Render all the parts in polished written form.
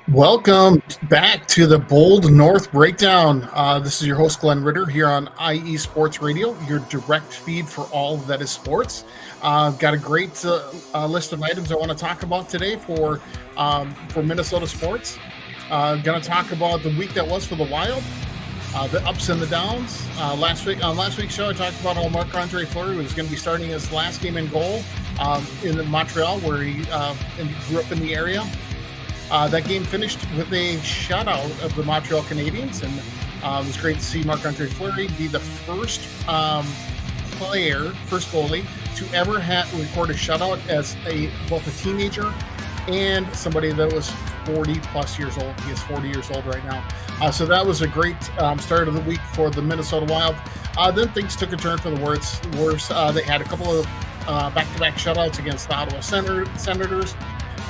Welcome back to the Bold North Breakdown. This is your host, Glen Ritter, here on IE Sports Radio, your direct feed for all that is sports. Got a great list of items I want to talk about today for Minnesota sports. Going to talk about the week that was for the Wild, the ups and the downs. Last week's show, I talked about how Marc-Andre Fleury was going to be starting his last game in goal in Montreal, where he grew up in the area. That game finished with a shutout of the Montreal Canadiens, and it was great to see Marc-Andre Fleury be the first goalie to ever record a shutout as both a teenager and somebody that was 40-plus years old. He is 40 years old right now. So that was a great start of the week for the Minnesota Wild. Then things took a turn for the worse. They had a couple of back-to-back shutouts against the Ottawa Senators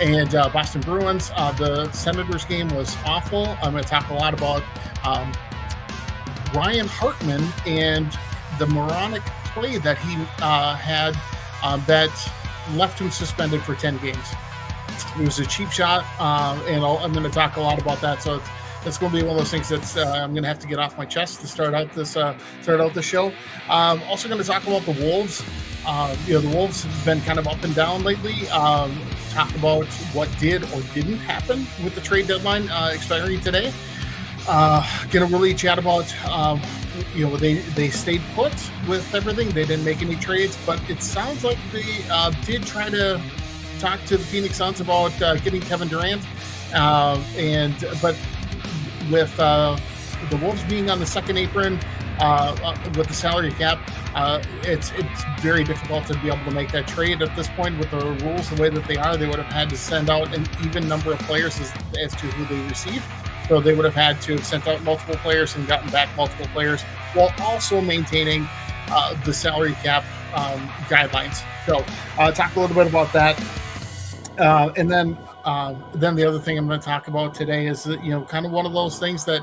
and Boston Bruins. The Senators game was awful. I'm going to talk a lot about Ryan Hartman and the moronic play that he had that left him suspended for 10 games. It was a cheap shot, and I'm going to talk a lot about that. So it's going to be one of those things that I'm going to have to get off my chest to start out the show. Also going to talk about the Wolves. The Wolves have been kind of up and down lately. Talk about what did or didn't happen with the trade deadline expiring today. Going to really chat about, they stayed put with everything. They didn't make any trades, but it sounds like they did try to talk to the Phoenix Suns about getting Kevin Durant. But with the Wolves being on the second apron with the salary cap, it's very difficult to be able to make that trade at this point with the rules the way that they are. They would have had to send out an even number of players as to who they received. So they would have had to have sent out multiple players and gotten back multiple players while also maintaining the salary cap guidelines. So talk a little bit about that. And then the other thing I'm going to talk about today is kind of one of those things that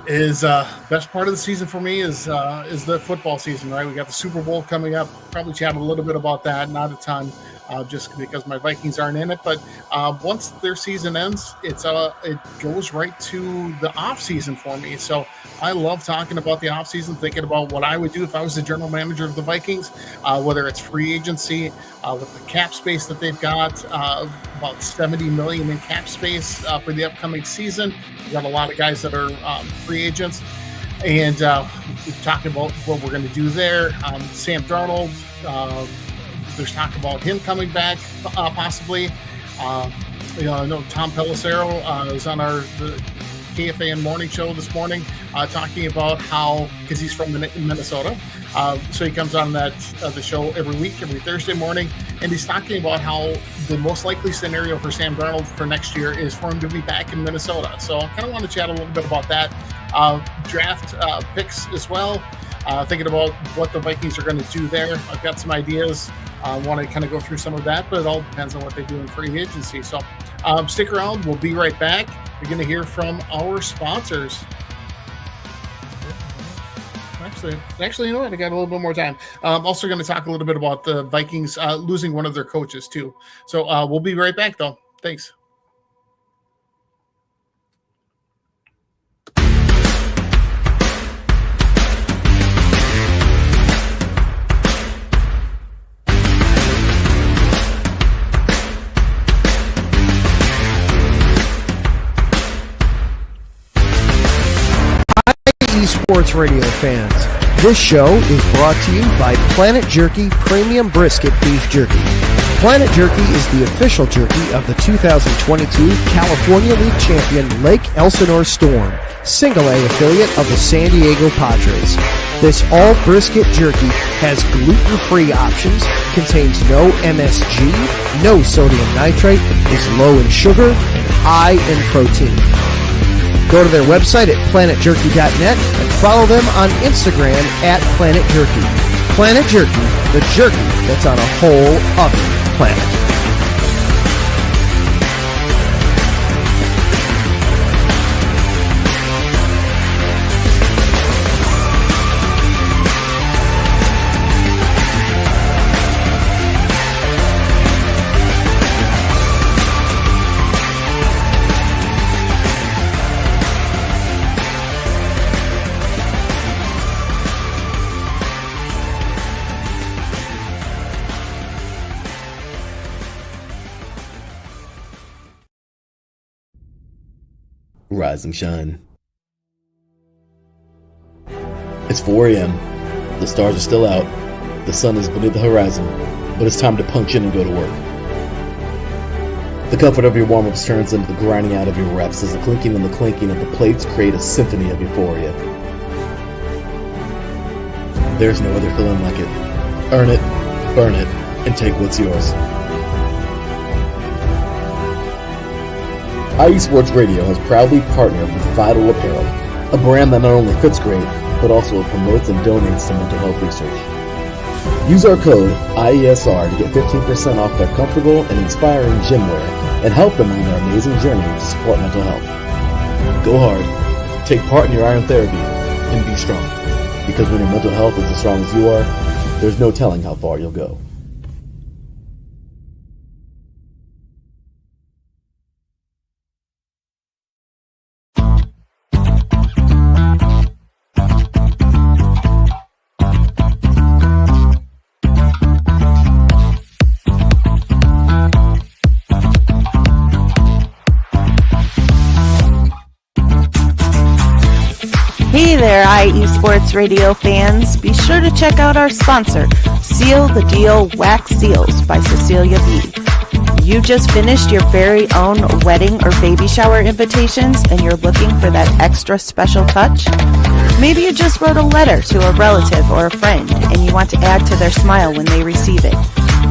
is best part of the season for me is the football season, right? We got the Super Bowl coming up. Probably chat a little bit about that, not a ton, just because my Vikings aren't in it. But once their season ends, it goes right to the off season for me. So I love talking about the off season, thinking about what I would do if I was the general manager of the Vikings, whether it's free agency, with the cap space that they've got, about $70 million in cap space for the upcoming season. We've got a lot of guys that are free agents, and we've talked about what we're going to do there. Sam Darnold, there's talk about him coming back possibly. I know Tom Pelissero is on the KFAN morning show this morning talking about how, because he's from Minnesota, so he comes on the show every week, every Thursday morning, and he's talking about how the most likely scenario for Sam Darnold for next year is for him to be back in Minnesota. So I kind of want to chat a little bit about that. Draft picks as well, thinking about what the Vikings are going to do there. I've got some ideas. I want to kind of go through some of that, but it all depends on what they do in free agency. So stick around. We'll be right back. We're going to hear from our sponsors. Actually, you know what? I got a little bit more time. I'm also going to talk a little bit about the Vikings losing one of their coaches, too. So we'll be right back, though. Thanks. Sports radio fans, this show is brought to you by Planet Jerky Premium Brisket Beef Jerky. Planet Jerky is the official jerky of the 2022 California League champion Lake Elsinore Storm, single A affiliate of the San Diego Padres. This all brisket jerky has gluten-free options, contains no MSG, no sodium nitrate, is low in sugar, and high in protein. Go to their website at planetjerky.net and follow them on Instagram at Planet Jerky. Planet Jerky, the jerky that's on a whole other planet. rise and shine. It's 4 a.m. The stars are still out. The sun is beneath the horizon, but it's time to punch in and go to work. The comfort of your warm-ups turns into the grinding out of your reps as the clinking and the clanking of the plates create a symphony of euphoria. There's no other feeling like it. Earn it, burn it, and take what's yours. IE Sports Radio has proudly partnered with Vital Apparel, a brand that not only fits great, but also promotes and donates to mental health research. Use our code IESR to get 15% off their comfortable and inspiring gym wear and help them on their amazing journey to support mental health. Go hard, take part in your iron therapy, and be strong. Because when your mental health is as strong as you are, there's no telling how far you'll go. Hey there, IE Sports Radio fans. Be sure to check out our sponsor, Seal the Deal Wax Seals by Cecilia B. You just finished your very own wedding or baby shower invitations and you're looking for that extra special touch? Maybe you just wrote a letter to a relative or a friend and you want to add to their smile when they receive it.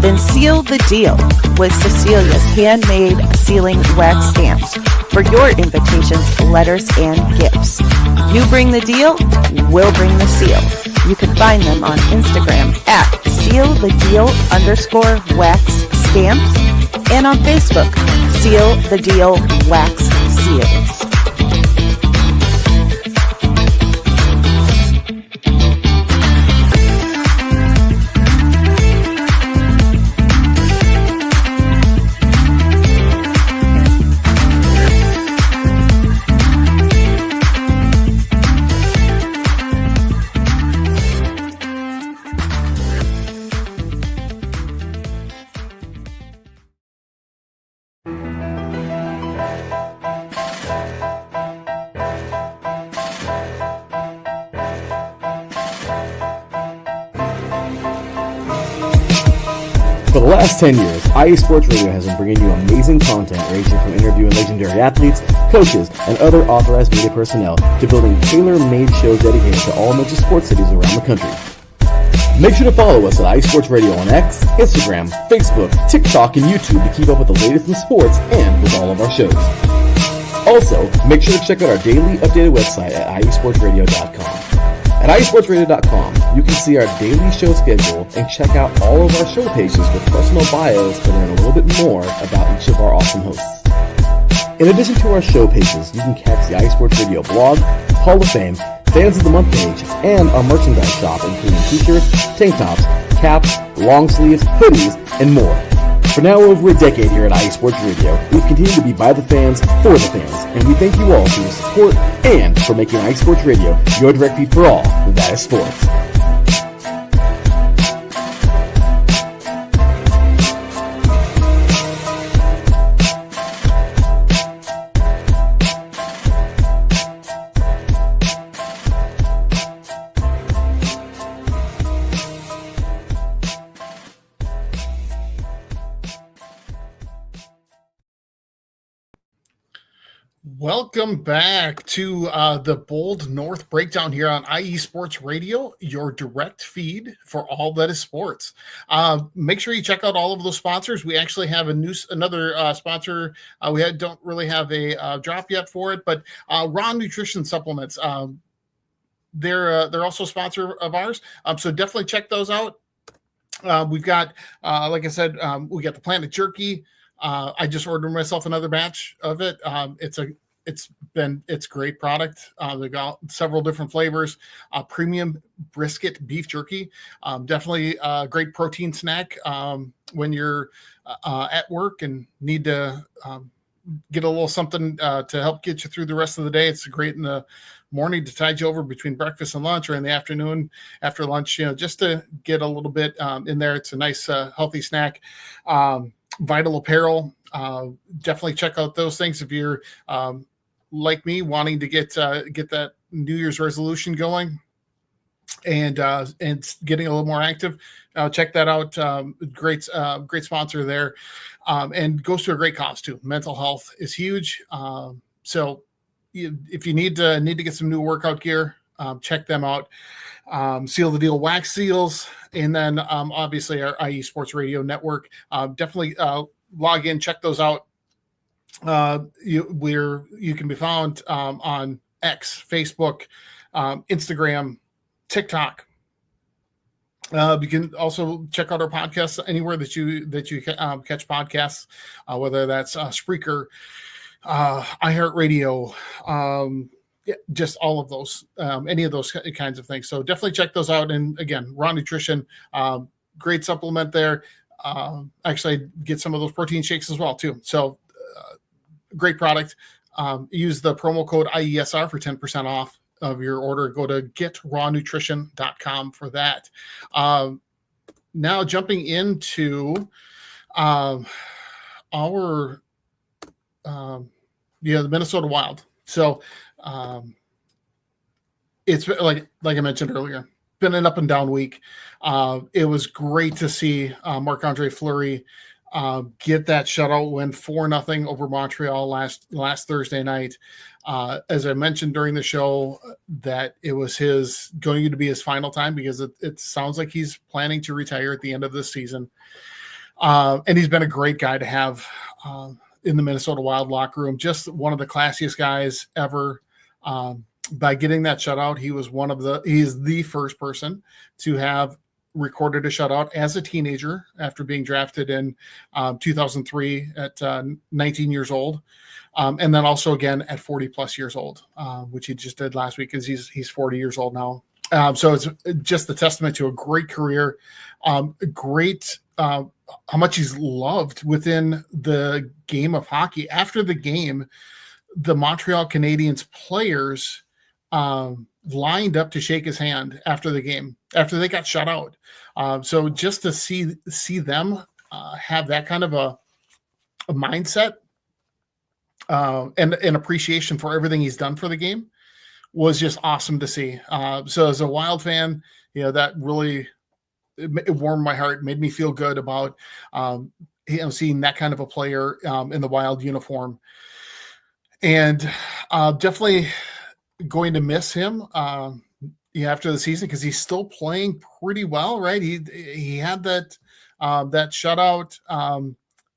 Then seal the deal with Cecilia's handmade sealing wax stamps for your invitations, letters, and gifts. You bring the deal, we'll bring the seal. You can find them on Instagram at sealthedeal_wax stamps and on Facebook, Seal the Deal Wax Seals. For the last 10 years, IE Sports Radio has been bringing you amazing content ranging from interviewing legendary athletes, coaches, and other authorized media personnel to building tailor-made shows dedicated to all major sports cities around the country. Make sure to follow us at IE Sports Radio on X, Instagram, Facebook, TikTok, and YouTube to keep up with the latest in sports and with all of our shows. Also, make sure to check out our daily updated website at iesportsradio.com. At iesportsradio.com, you can see our daily show schedule and check out all of our show pages with personal bios to learn a little bit more about each of our awesome hosts. In addition to our show pages, you can catch the IE Sports Radio blog, Hall of Fame, Fans of the Month page, and our merchandise shop including t-shirts, tank tops, caps, long sleeves, hoodies, and more. For now over a decade here at IE Sports Radio, we've continued to be by the fans, for the fans, and we thank you all for your support and for making IE Sports Radio your direct feed for all that is sports. Welcome back to the Bold North Breakdown here on IE Sports Radio, your direct feed for all that is sports. Make sure you check out all of those sponsors. We actually have another sponsor. We don't really have a drop yet for it, but Raw Nutrition Supplements. They're also a sponsor of ours, so definitely check those out. We've got, like I said, we got the Planet Jerky. I just ordered myself another batch of it. It's great product. They've got several different flavors. Premium brisket beef jerky, definitely a great protein snack when you're at work and need to get a little something to help get you through the rest of the day. It's great in the morning to tide you over between breakfast and lunch, or in the afternoon after lunch, just to get a little bit in there. It's a nice healthy snack. Vital Apparel, definitely check out those things if you're like me, wanting to get that New Year's resolution going and getting a little more active, check that out. Great sponsor there, and goes to a great cause too. Mental health is huge. So if you need to get some new workout gear, check them out. Seal the Deal Wax Seals, and then obviously our IE Sports Radio Network. Definitely log in, check those out. You can be found on X, Facebook, Instagram, TikTok. You can also check out our podcasts anywhere that you catch podcasts, whether that's Spreaker, iHeartRadio, just all of those, any of those kinds of things. So definitely check those out. And again, Raw Nutrition, great supplement there. Actually, I get some of those protein shakes as well too. So great product. Use the promo code IESR for 10% off of your order. Go to getrawnutrition.com for that. Now jumping into the Minnesota Wild. So it's like I mentioned earlier, been an up and down week. It was great to see Marc-Andre Fleury get that shutout win 4-0 over Montreal last Thursday night. As I mentioned during the show, that it was going to be his final time, because it sounds like he's planning to retire at the end of this season. And he's been a great guy to have in the Minnesota Wild locker room. Just one of the classiest guys ever. By getting that shutout, he's the first person to have recorded a shutout as a teenager after being drafted in 2003 at 19 years old. And then also again at 40 plus years old, which he just did last week, because he's 40 years old now. So it's just a testament to a great career, great, how much he's loved within the game of hockey. After the game, the Montreal Canadiens players lined up to shake his hand after the game, after they got shut out. So just to see them have that kind of a mindset and an appreciation for everything he's done for the game was just awesome to see. So as a Wild fan, that really it warmed my heart, made me feel good about seeing that kind of a player in the Wild uniform. And definitely going to miss him after the season, because he's still playing pretty well, right? He had that shutout,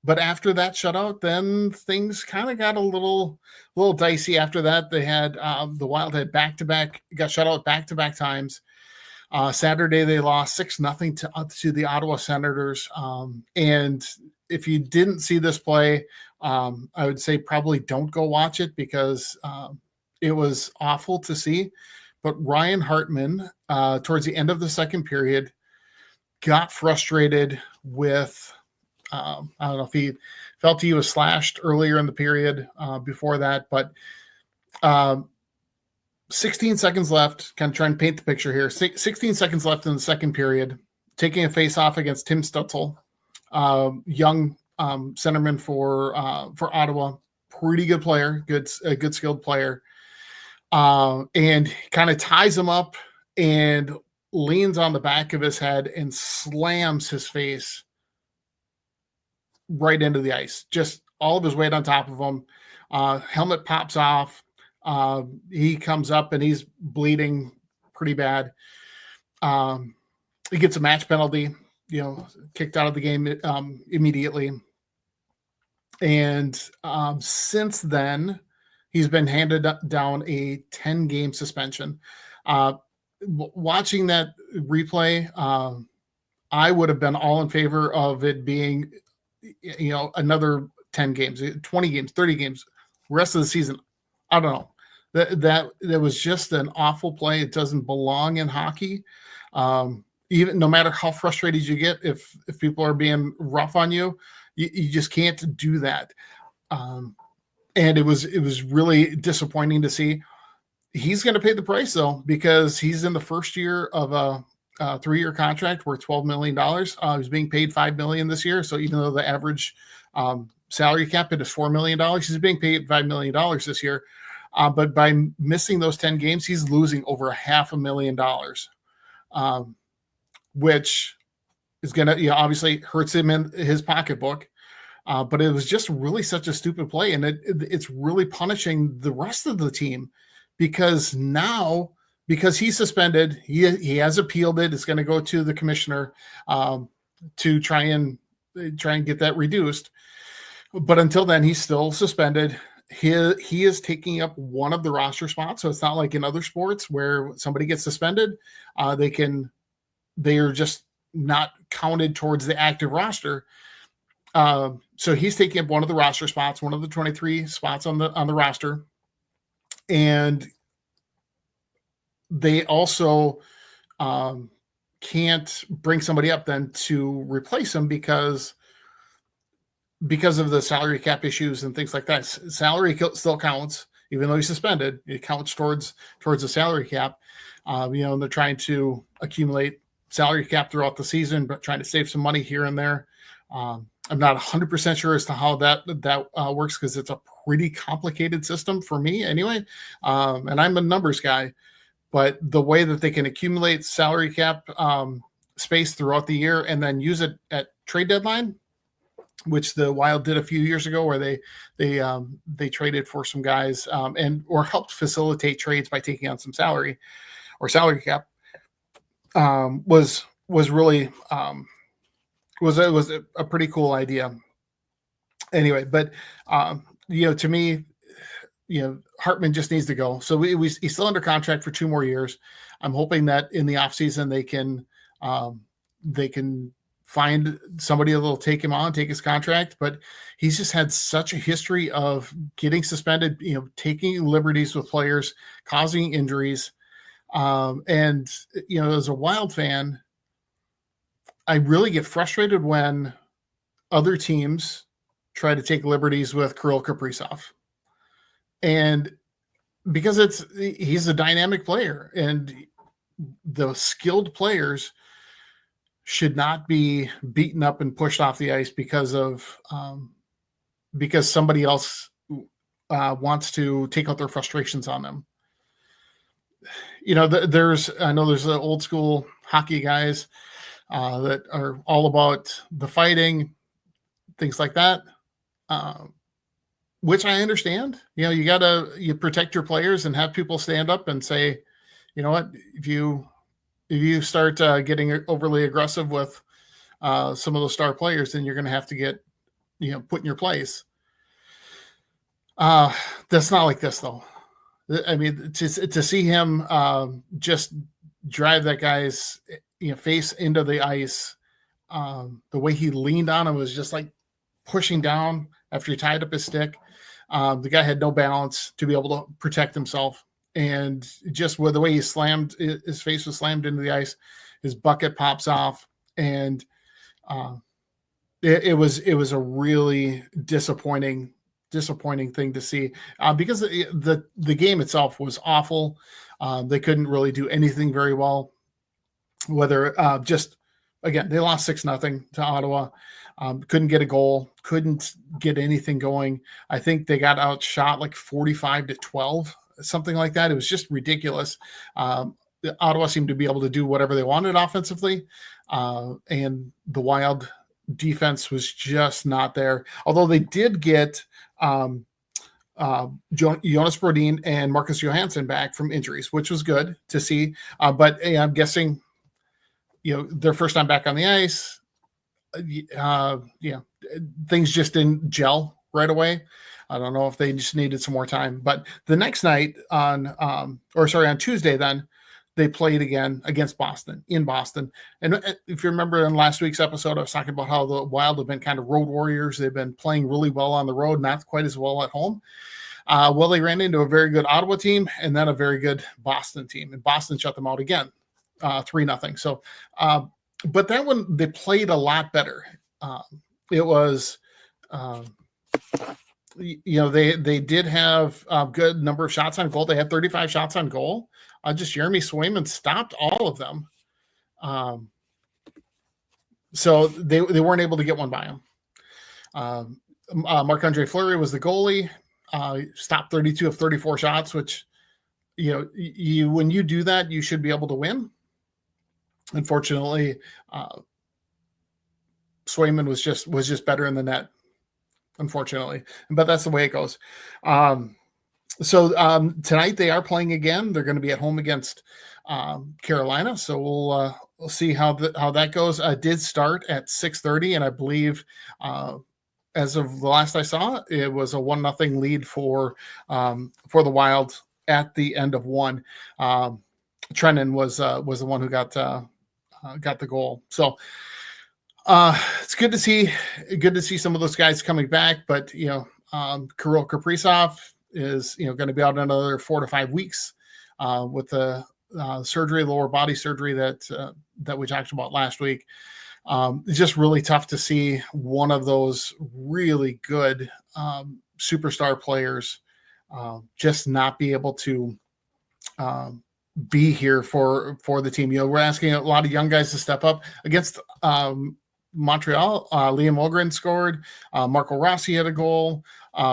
but after that shutout, then things kind of got a little dicey. After that, they had the Wild had got shut out back-to-back times. Saturday they lost 6-0 to the Ottawa Senators. And if you didn't see this play, I would say probably don't go watch it, because it was awful to see. But Ryan Hartman, towards the end of the second period, got frustrated with, I don't know if he felt he was slashed earlier in the period before that, but 16 seconds left, kind of trying to paint the picture here. 16 seconds left in the second period, taking a face-off against Tim Stutzel, young centerman for Ottawa, pretty good player, a good skilled player, and kind of ties him up and leans on the back of his head and slams his face right into the ice. Just all of his weight on top of him. Helmet pops off. He comes up and he's bleeding pretty bad. He gets a match penalty, kicked out of the game immediately. And since then, he's been handed down a 10-game suspension. Watching that replay, I would have been all in favor of it being, another 10 games, 20 games, 30 games, rest of the season. I don't know. That was just an awful play. It doesn't belong in hockey. Even no matter how frustrated you get, if people are being rough on you, you just can't do that. And it was really disappointing to see. He's going to pay the price though, because he's in the first year of a 3-year contract worth $12 million. He's being paid $5 million this year. So even though the average salary cap is $4 million, he's being paid $5 million this year. But by missing those 10 games, he's losing over $500,000, which is going to, obviously hurts him in his pocketbook. But it was just really such a stupid play. And it's really punishing the rest of the team, because now, because he's suspended, he has appealed it. It's going to go to the commissioner to try and get that reduced. But until then, he's still suspended. He is taking up one of the roster spots. So it's not like in other sports where somebody gets suspended, they are just not counted towards the active roster. So he's taking up one of the roster spots, one of the 23 spots on the roster. And they also can't bring somebody up then to replace him because of the salary cap issues and things like that. Salary still counts, even though he's suspended. It counts towards the salary cap. And they're trying to accumulate salary cap throughout the season, but trying to save some money here and there. I'm not 100% sure as to how that works, because it's a pretty complicated system for me anyway. And I'm a numbers guy, but the way that they can accumulate salary cap space throughout the year and then use it at trade deadline, which the Wild did a few years ago, where they traded for some guys or helped facilitate trades by taking on some salary cap, was really was a pretty cool idea. Anyway, but to me, Hartman just needs to go. So he's still under contract for 2 more years. I'm hoping that in the offseason they can find somebody that'll take him on, take his contract. But he's just had such a history of getting suspended, taking liberties with players, causing injuries. And as a Wild fan, I really get frustrated when other teams try to take liberties with Kirill Kaprizov. And because he's a dynamic player, and the skilled players should not be beaten up and pushed off the ice because somebody else wants to take out their frustrations on them. There's the old school hockey guys that are all about the fighting, things like that, which I understand. You protect your players and have people stand up and say, you know what, if you start getting overly aggressive with some of those star players, then you're going to have to get put in your place. That's not like this, though. I mean, to see him just drive that guy's face into the ice, the way he leaned on him was just like pushing down after he tied up his stick. The guy had no balance to be able to protect himself, and just with the way he slammed, his face was slammed into the ice, his bucket pops off, and it was a really disappointing thing to see, because the game itself was awful. They couldn't really do anything very well. Whether again, they lost 6-0 to Ottawa. Couldn't get a goal, couldn't get anything going. I think they got outshot like 45-12, something like that. It was just ridiculous. Ottawa seemed to be able to do whatever they wanted offensively, and the Wild defense was just not there. Although they did get Jonas Brodin and Marcus Johansson back from injuries, which was good to see. But I'm guessing, their first time back on the ice, things just didn't gel right away. I don't know if they just needed some more time. But the next night on Tuesday, then they played again against Boston, in Boston. And if you remember in last week's episode, I was talking about how the Wild have been kind of road warriors. They've been playing really well on the road, not quite as well at home. Well, they ran into a very good Ottawa team and then a very good Boston team. And Boston shut them out again, 3-0. So, but that one, they played a lot better. It was, they did have a good number of shots on goal. They had 35 shots on goal. Just Jeremy Swayman stopped all of them. So they weren't able to get one by him. Marc-Andre Fleury was the goalie. stopped 32 of 34 shots, which, when you do that, you should be able to win. Unfortunately, Swayman was just better in the net, unfortunately. But that's the way it goes. So tonight they are playing again. They're going to be at home against Carolina. So we'll see how that goes. Did start at 6:30, and I believe as of the last I saw, it was a 1-0 lead for the Wild at the end of one. Trennan was the one who got the goal. So it's good to see some of those guys coming back. But Kirill Kaprizov is going to be out another 4 to 5 weeks with the surgery, lower body surgery that we talked about last week. It's just really tough to see one of those really good superstar players just not be able to be here for the team. We're asking a lot of young guys to step up against Montreal. Liam Ogren scored. Marco Rossi had a goal.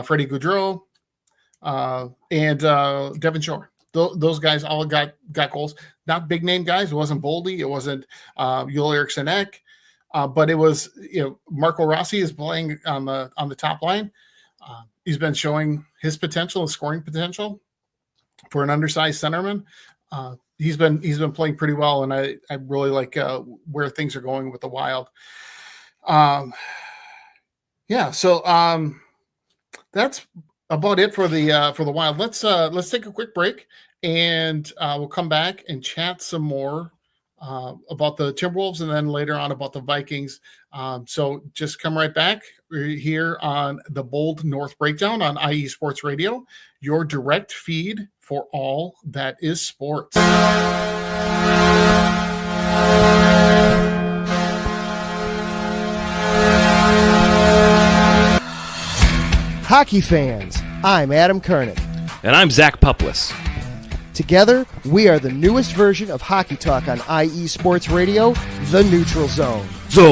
Freddie Gaudreau and Devin Shore. Those guys all got goals. Not big name guys. It wasn't Boldy. It wasn't Joel Eriksson Ek. But it was, Marco Rossi is playing on the top line. He's been showing his potential, his scoring potential for an undersized centerman. He's been playing pretty well, and I really like where things are going with the Wild. So that's about it for the Wild. Let's take a quick break, and we'll come back and chat some more about the Timberwolves, and then later on about the Vikings. So just come right back. We're here on the Bold North Breakdown on IE Sports Radio, your direct feed for all that is sports. Hockey fans, I'm Adam Kernick. And I'm Zach Puplis. Together, we are the newest version of Hockey Talk on IE Sports Radio, The Neutral Zone. Zone.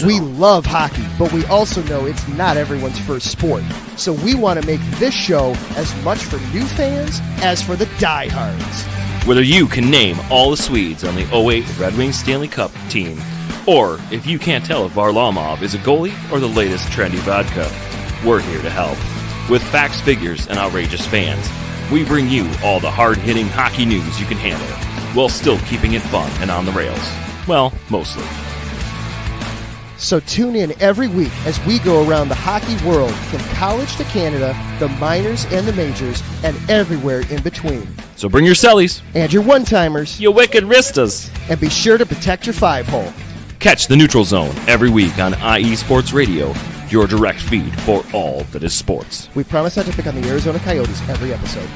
We love hockey, but we also know it's not everyone's first sport. So we want to make this show as much for new fans as for the diehards. Whether you can name all the Swedes on the 08 Red Wings Stanley Cup team, or if you can't tell if Varlamov is a goalie or the latest trendy vodka, we're here to help. With facts, figures, and outrageous fans, we bring you all the hard-hitting hockey news you can handle, while still keeping it fun and on the rails. Well, mostly. So tune in every week as we go around the hockey world, from college to Canada, the minors and the majors, and everywhere in between. So bring your cellies. And your one-timers. You wicked wristas. And be sure to protect your 5-hole. Catch the Neutral Zone every week on IE Sports Radio, your direct feed for all that is sports. We promise not to pick on the Arizona Coyotes every episode.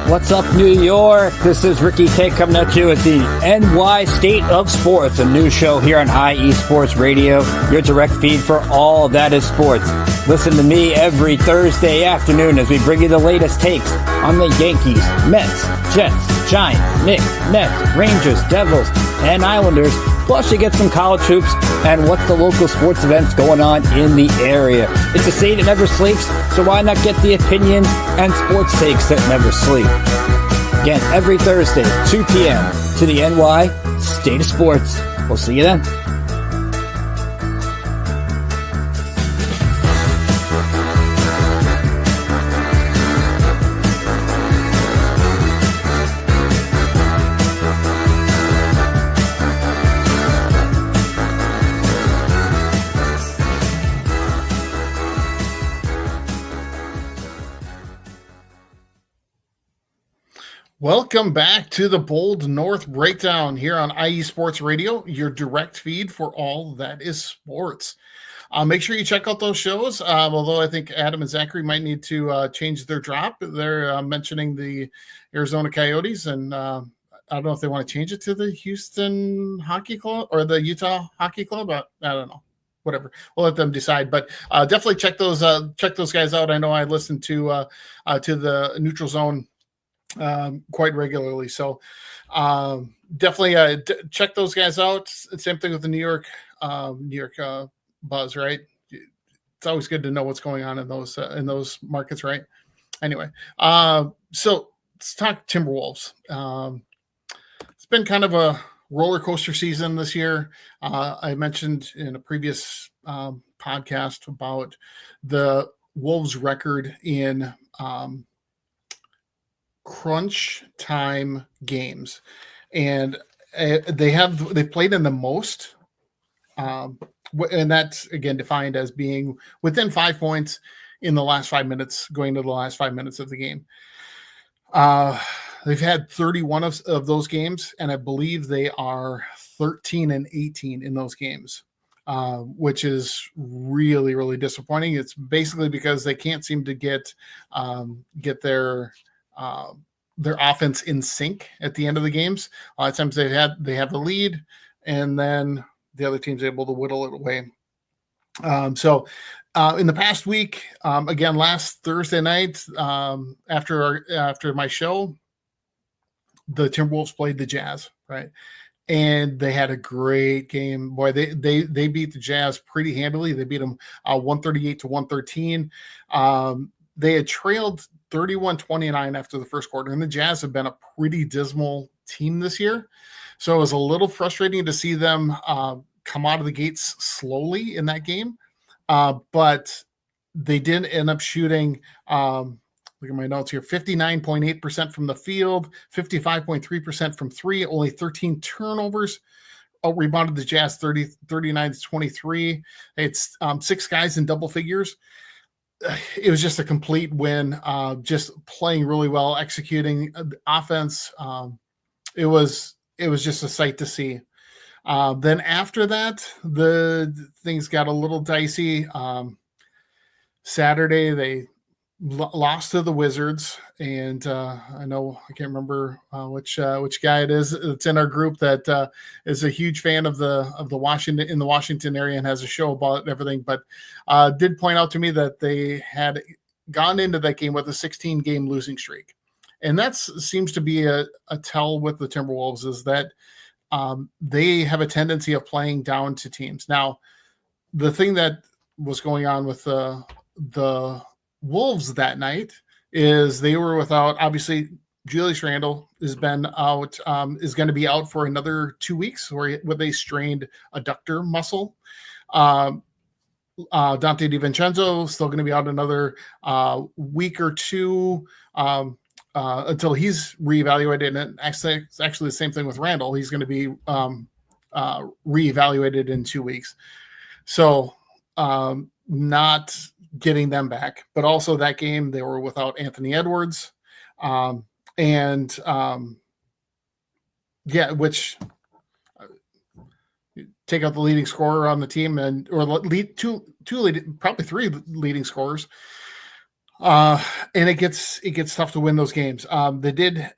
What's up, New York? This is Ricky K coming at you at the NY State of Sports, a new show here on IE Sports Radio, your direct feed for all that is sports. Listen to me every Thursday afternoon as we bring you the latest takes on the Yankees, Mets, Jets, Giants, Knicks, Nets, Rangers, Devils, and Islanders. Plus, you get some college hoops and what's the local sports events going on in the area. It's a state that never sleeps, so why not get the opinions and sports takes that never sleep? Again, every Thursday, 2 p.m. to the NY State of Sports. We'll see you then. Welcome back to the Bold North Breakdown here on IE Sports Radio, your direct feed for all that is sports. Make sure you check out those shows, although I think Adam and Zachary might need to change their drop. They're mentioning the Arizona Coyotes, and I don't know if they want to change it to the Houston Hockey Club or the Utah Hockey Club. I don't know. Whatever, we'll let them decide. But definitely check those guys out. I know I listen to the Neutral Zone quite regularly, so definitely check those guys out. Same thing with the New York Buzz, right? It's always good to know what's going on in those markets, right? Anyway, so let's talk Timberwolves. It's been kind of a roller coaster season this year. I mentioned in a previous podcast about the Wolves' record in crunch time games, and they've played in the most, and that's again defined as being within 5 points in the last 5 minutes, going to the last 5 minutes of the game. They've had 31 of those games, and I believe they are 13-18 in those games, which is really, really disappointing. It's basically because they can't seem to get their offense in sync at the end of the games. A lot of times they have the lead, and then the other team's able to whittle it away. So in the past week, again, last Thursday night, after my show, the Timberwolves played the Jazz, right? And they had a great game. Boy, they beat the Jazz pretty handily. They beat them 138-113. They had trailed 31-29 after the first quarter, and the Jazz have been a pretty dismal team this year. So it was a little frustrating to see them come out of the gates slowly in that game. But they did end up shooting, look at my notes here, 59.8% from the field, 55.3% from three, only 13 turnovers. Rebounded the Jazz 39-23. It's 6 guys in double figures. It was just a complete win, just playing really well, executing offense. It was just a sight to see. Then after that, the things got a little dicey. Saturday, they lost to the Wizards, and I know I can't remember which guy it is. It's in our group that is a huge fan of the Washington area and has a show about everything. But did point out to me that they had gone into that game with a 16-game losing streak, and that seems to be a tell with the Timberwolves, is that they have a tendency of playing down to teams. Now, the thing that was going on with the Wolves that night is they were without, obviously, Julius Randle has been out, is going to be out for another 2 weeks where they strained adductor muscle. Dante DiVincenzo still going to be out another week or two until he's reevaluated. And actually, it's actually the same thing with Randle. He's going to be reevaluated in 2 weeks. So not getting them back, but also that game they were without Anthony Edwards, which take out the leading scorer on the team or lead probably 3 leading scorers, and it gets tough to win those games. They did,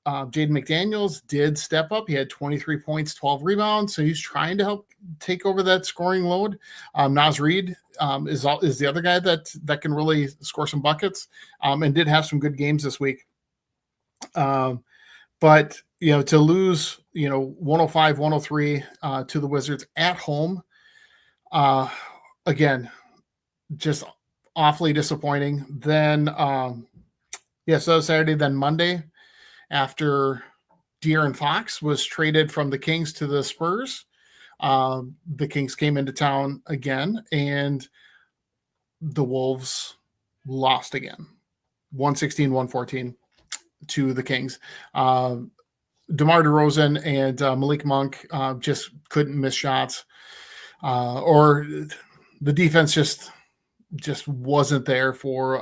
Jaden McDaniels did step up. He had 23 points, 12 rebounds, so he's trying to help take over that scoring load. Naz Reid is the other guy that can really score some buckets, and did have some good games this week. But to lose 105-103 to the Wizards at home, again, just awfully disappointing. Then so Saturday, then Monday, after De'Aaron Fox was traded from the Kings to the Spurs, the Kings came into town again, and the Wolves lost again, 116-114 to the Kings. DeMar DeRozan and Malik Monk just couldn't miss shots, or the defense just wasn't there for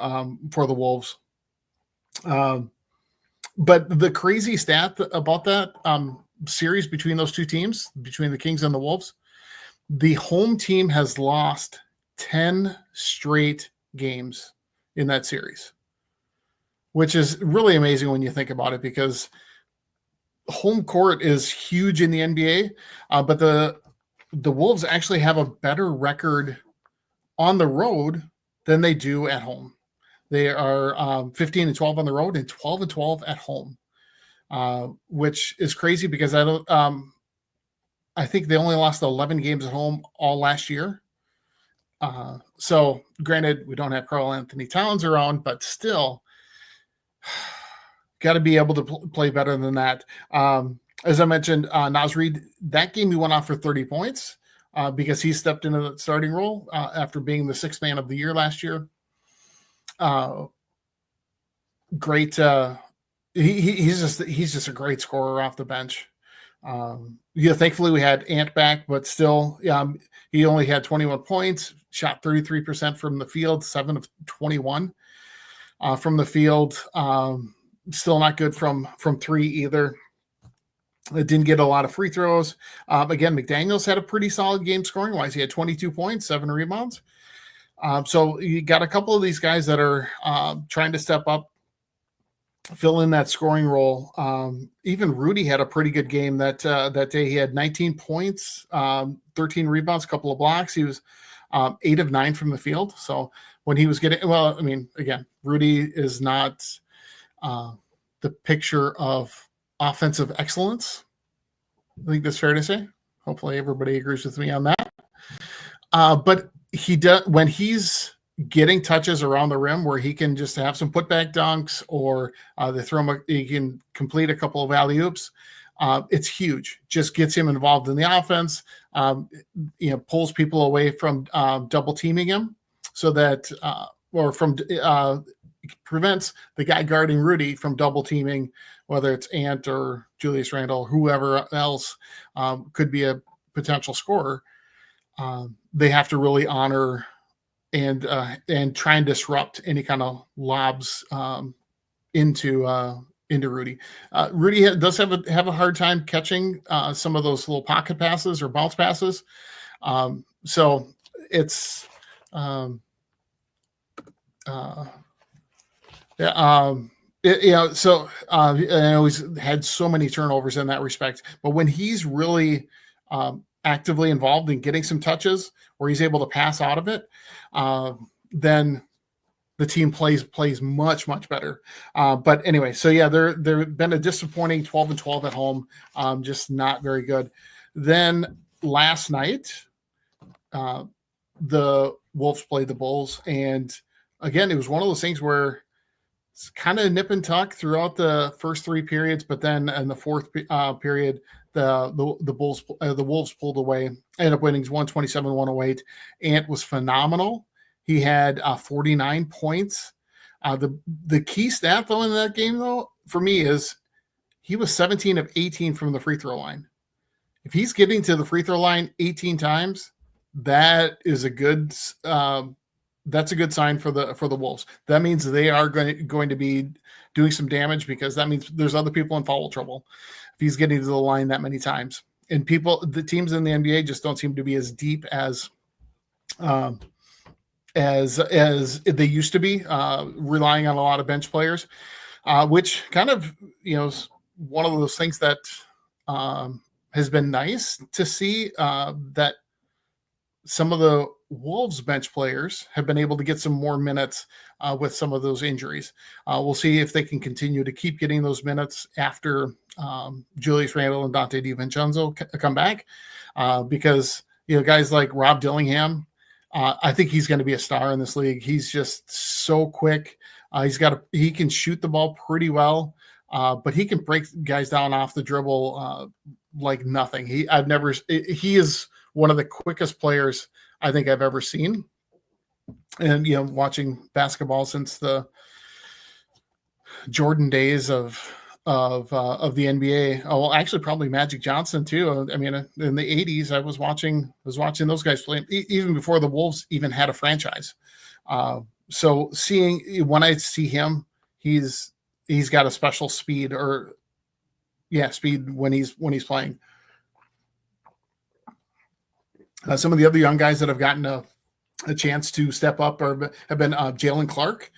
the Wolves. But the crazy stat about that series between those two teams, between the Kings and the Wolves, the home team has lost 10 straight games in that series, which is really amazing when you think about it, because home court is huge in the NBA, but the Wolves actually have a better record on the road than they do at home. They are 15-12 on the road and 12-12 at home, which is crazy because I think they only lost 11 games at home all last year. So granted, we don't have Karl Anthony Towns around, but still got to be able to play better than that. As I mentioned, Naz Reid, that game he went off for 30 points because he stepped into the starting role after being the sixth man of the year last year. Great. He's just a great scorer off the bench. Thankfully we had Ant back, but still, he only had 21 points, shot 33% from the field, 7 of 21 from the field. Still not good from three either. It didn't get a lot of free throws. Again, McDaniels had a pretty solid game scoring wise. He had 22 points, 7 rebounds. So you got a couple of these guys that are trying to step up, fill in that scoring role. Even Rudy had a pretty good game that day. He had 19 points, 13 rebounds, a couple of blocks. He was 8 of 9 from the field. So when he was getting, well, I mean, again, Rudy is not the picture of offensive excellence. I think that's fair to say. Hopefully everybody agrees with me on that. But he does, when he's getting touches around the rim where he can just have some putback dunks, or they throw him, he can complete a couple of alley-oops. It's huge. Just gets him involved in the offense. Pulls people away from double teaming him, so that prevents the guy guarding Rudy from double teaming, whether it's Ant or Julius Randle, whoever else could be a potential scorer. They have to really honor and try and disrupt any kind of lobs into Rudy. Rudy does have a hard time catching some of those little pocket passes or bounce passes. So it's he's had so many turnovers in that respect. But when he's really actively involved in getting some touches where he's able to pass out of it, then the team plays much, much better. But anyway, so yeah, they've been a disappointing 12-12 at home, just not very good. Then last night, the Wolves played the Bulls, and again, it was one of those things where it's kind of nip and tuck throughout the first 3 periods, but then in the fourth period, the Wolves pulled away, ended up winning 127-108. Ant was phenomenal. He had 49 points. The key stat though in that game though for me is he was 17 of 18 from the free throw line. If he's getting to the free throw line 18 times, that is a good. That's a good sign for the Wolves. That means they are going to be doing some damage, because that means there's other people in foul trouble if he's getting to the line that many times. And the teams in the NBA just don't seem to be as deep as they used to be, relying on a lot of bench players, which kind of is one of those things that has been nice to see, that some of the Wolves bench players have been able to get some more minutes with some of those injuries. We'll see if they can continue to keep getting those minutes after Julius Randle and Dante DiVincenzo come back, because guys like Rob Dillingham, I think he's going to be a star in this league. He's just so quick. He can shoot the ball pretty well, but he can break guys down off the dribble like nothing. He is one of the quickest players I think I've ever seen. And, watching basketball since the Jordan days of the NBA. Oh, well, actually probably Magic Johnson too. I mean, in the 80s, I was watching those guys play even before the Wolves even had a franchise. So when I see him, he's he's got a special speed speed when he's playing. Some of the other young guys that have gotten a chance to step up have been Jalen Clark,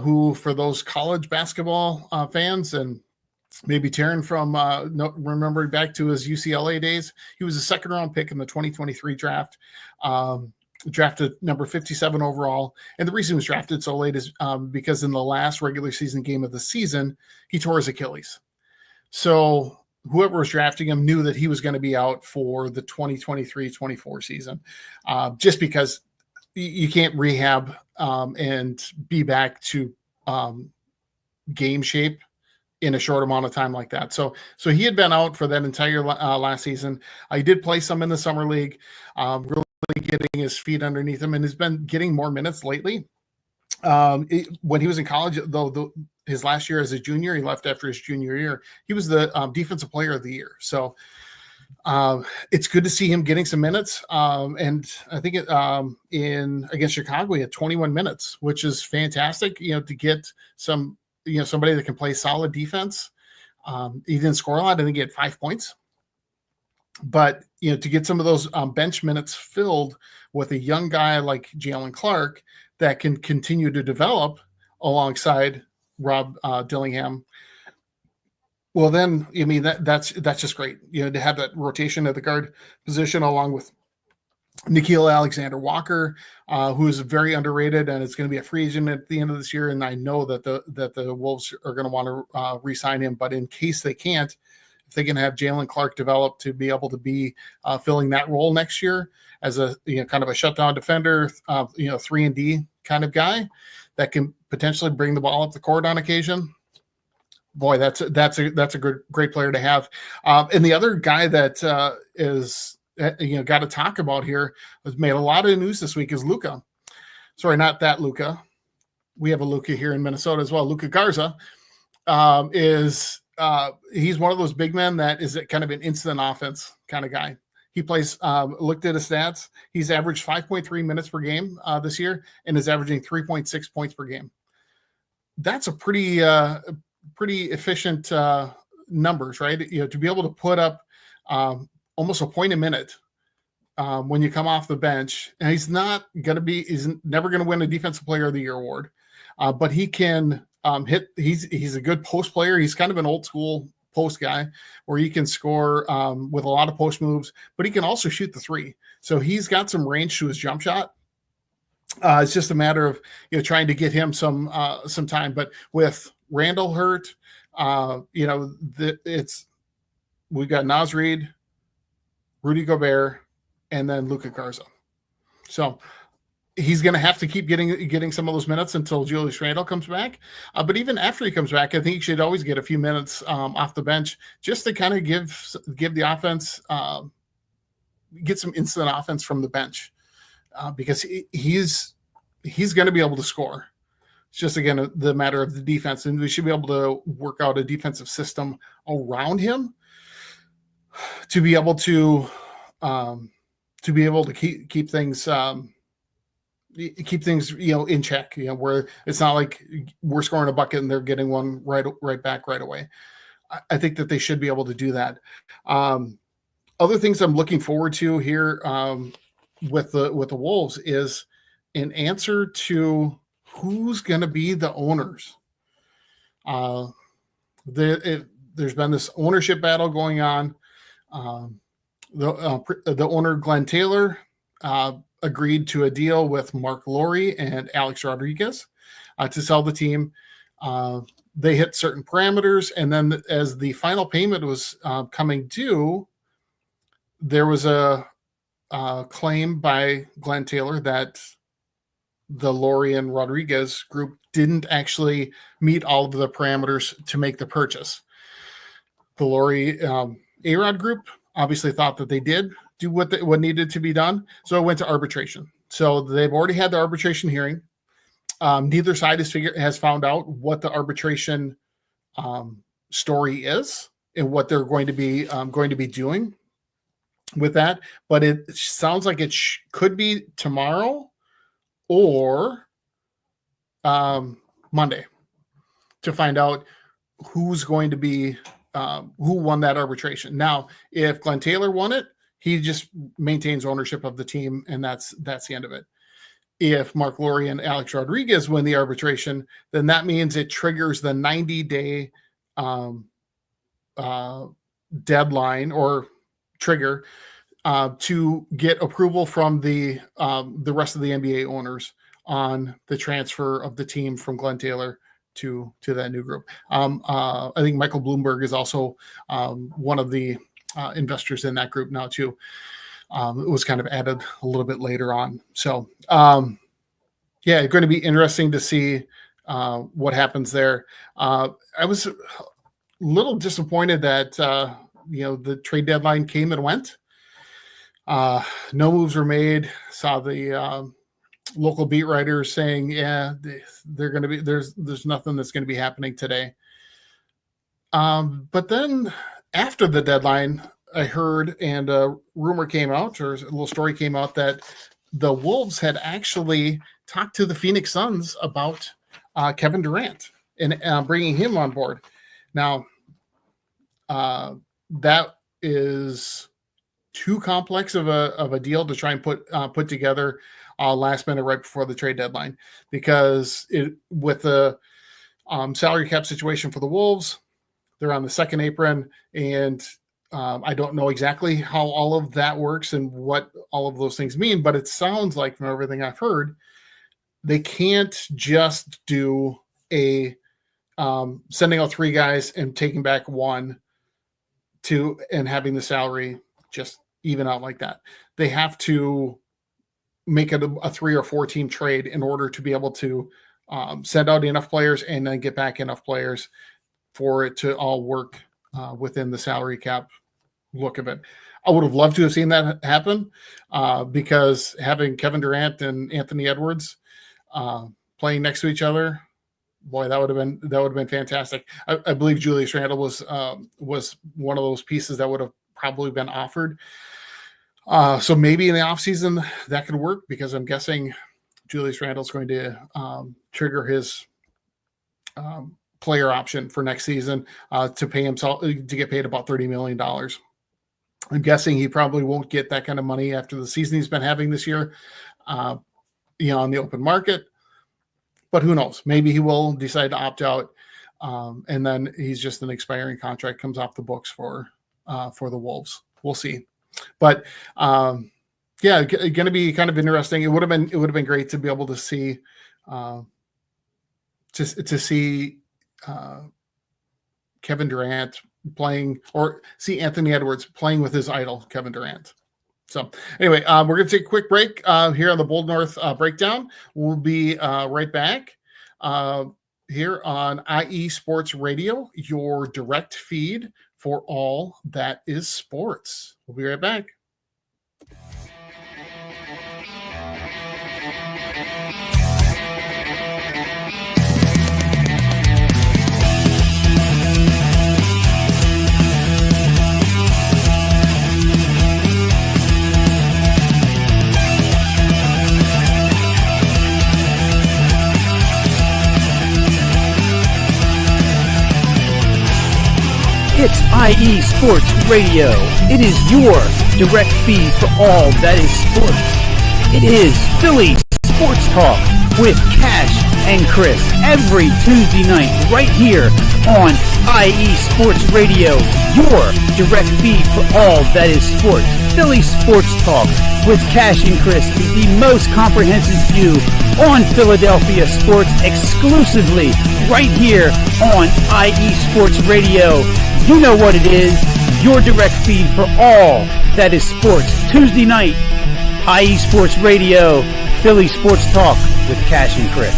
who, for those college basketball fans and maybe Taryn from remembering back to his UCLA days, he was a second-round pick in the 2023 draft, drafted number 57 overall. And the reason he was drafted so late is because in the last regular season game of the season, he tore his Achilles. So whoever was drafting him knew that he was going to be out for the 2023-24 season, just because you can't rehab and be back to game shape in a short amount of time like that. So he had been out for that entire last season. I did play some in the summer league, really getting his feet underneath him, and has been getting more minutes lately. When he was in college, though, his last year as a junior, he left after his junior year. He was the defensive player of the year. So it's good to see him getting some minutes. And I think against Chicago, he had 21 minutes, which is fantastic, to get some, somebody that can play solid defense. He didn't score a lot. I think he had 5 points. But, to get some of those bench minutes filled with a young guy like Jalen Clark that can continue to develop alongside Rob Dillingham, well, then, that's just great, to have that rotation at the guard position along with Nickeil Alexander-Walker, who is very underrated and is going to be a free agent at the end of this year. And I know that the Wolves are going to want to re-sign him, but in case they can't, if they can have Jalen Clark develop to be able to be filling that role next year as a kind of a shutdown defender, 3-and-D kind of guy that can potentially bring the ball up the court on occasion. Boy, that's a great player to have. And the other guy that is got to talk about here, has made a lot of news this week, is Luka. Sorry, not that Luka. We have a Luka here in Minnesota as well. Luka Garza he's one of those big men that is kind of an instant offense kind of guy. He plays, looked at his stats. He's averaged 5.3 minutes per game this year and is averaging 3.6 points per game. That's a pretty efficient numbers, right? To be able to put up almost a point a minute when you come off the bench. And he's never going to win a Defensive Player of the Year award, but he can hit. He's a good post player. He's kind of an old school post guy where he can score with a lot of post moves, but he can also shoot the three. So he's got some range to his jump shot. It's just a matter of trying to get him some time. But with Randall hurt, we've got Naz Reid, Rudy Gobert, and then Luka Garza. So he's going to have to keep getting some of those minutes until Julius Randle comes back. But even after he comes back, I think he should always get a few minutes off the bench just to kind of give the offense, get some instant offense from the bench because he's going to be able to score. It's just, again, the matter of the defense, and we should be able to work out a defensive system around him to be able to keep things in check, where it's not like we're scoring a bucket and they're getting one right back right away. I think that they should be able to do that. Other things I'm looking forward to here with the Wolves is an answer to who's going to be the owners. There's been this ownership battle going on. The owner, Glenn Taylor, agreed to a deal with Mark Lowry and Alex Rodriguez to sell the team. They hit certain parameters, and then as the final payment was coming due, there was a claim by Glenn Taylor that the Lowry and Rodriguez group didn't actually meet all of the parameters to make the purchase. The Lowry A-Rod group obviously thought that they did do what needed to be done, so it went to arbitration. So they've already had the arbitration hearing. Neither side has found out what the arbitration story is and what they're going to be doing with that. But it sounds like it could be tomorrow or Monday. to find out who's going to be who won that arbitration. Now, if Glenn Taylor won it, he just maintains ownership of the team, and that's the end of it. If Mark Lowry and Alex Rodriguez win the arbitration, then that means it triggers the 90-day deadline or trigger to get approval from the rest of the NBA owners on the transfer of the team from Glenn Taylor to that new group. I think Michael Bloomberg is also one of the investors in that group now too. It was kind of added a little bit later on. So yeah, it's going to be interesting to see what happens there. I was a little disappointed that the trade deadline came and went. No moves were made. Saw the local beat writers saying, yeah, they're going to be, there's nothing that's going to be happening today. But then after the deadline, I heard, and a rumor came out, or a little story came out, that the Wolves had actually talked to the Phoenix Suns about Kevin Durant and bringing him on board. Now, that is too complex of a deal to try and put together last minute right before the trade deadline, because with the salary cap situation for the Wolves, they're on the second apron, and I don't know exactly how all of that works and what all of those things mean, but it sounds like from everything I've heard, they can't just do a sending out three guys and taking back one and having the salary just even out like that. They have to make it a 3 or 4 team trade in order to be able to send out enough players and then get back enough players for it to all work within the salary cap look of it. I would have loved to have seen that happen because having Kevin Durant and Anthony Edwards playing next to each other, boy, that would have been fantastic. I believe Julius Randle was one of those pieces that would have probably been offered. So maybe in the offseason that could work, because I'm guessing Julius Randle's going to trigger his player option for next season to pay himself to get paid about $30 million. I'm guessing he probably won't get that kind of money after the season he's been having this year, on the open market. But who knows? Maybe he will decide to opt out, and then he's just an expiring contract comes off the books for the Wolves. We'll see. But going to be kind of interesting. It would have been great to be able to see Kevin Durant playing, or see Anthony Edwards playing with his idol, Kevin Durant. So anyway, we're going to take a quick break here on the Bold North Breakdown. We'll be right back here on IE Sports Radio, your direct feed for all that is sports. We'll be right back. It's IE Sports Radio. It is your direct feed for all that is sports. It is Philly Sports Talk with Cash and Chris every Tuesday night right here on IE Sports Radio, your direct feed for all that is sports. Philly Sports Talk with Cash and Chris is the most comprehensive view on Philadelphia sports, exclusively right here on IE Sports Radio. You know what it is, your direct feed for all that is sports. Tuesday night, IE Sports Radio, Philly Sports Talk with Cash and Chris.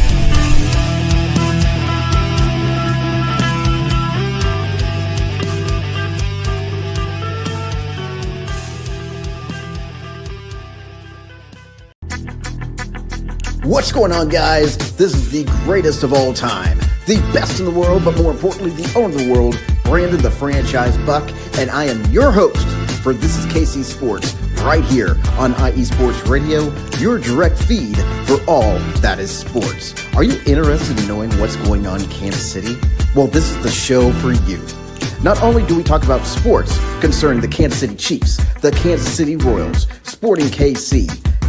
What's going on, guys? This is the greatest of all time, the best in the world, but more importantly, the owner of the world, Brandon the Franchise Buck, and I am your host for This is KC Sports right here on IE Sports Radio, your direct feed for all that is sports. Are you interested in knowing what's going on in Kansas City? Well, this is the show for you. Not only do we talk about sports concerning the Kansas City Chiefs, the Kansas City Royals, Sporting KC,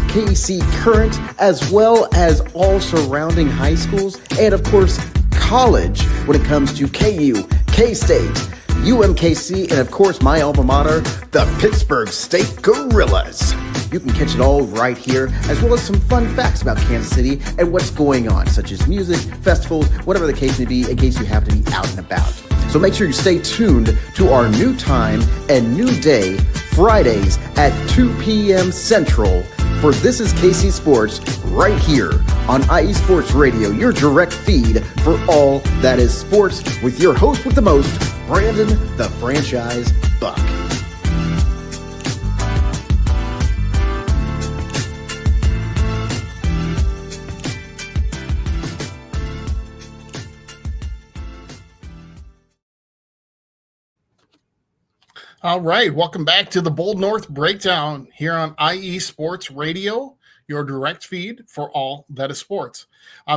KC Current, as well as all surrounding high schools, and of course, college when it comes to KU, K-State, UMKC, and of course, my alma mater, the Pittsburgh State Gorillas. You can catch it all right here, as well as some fun facts about Kansas City and what's going on, such as music, festivals, whatever the case may be, in case you have to be out and about. So make sure you stay tuned to our new time and new day, Fridays at 2 p.m. Central, for This is KC Sports, right here on IE Sports Radio, your direct feed for all that is sports, with your host with the most, Brandon the Franchise Buck. All right, welcome back to the Bold North Breakdown here on IE Sports Radio, your direct feed for all that is sports.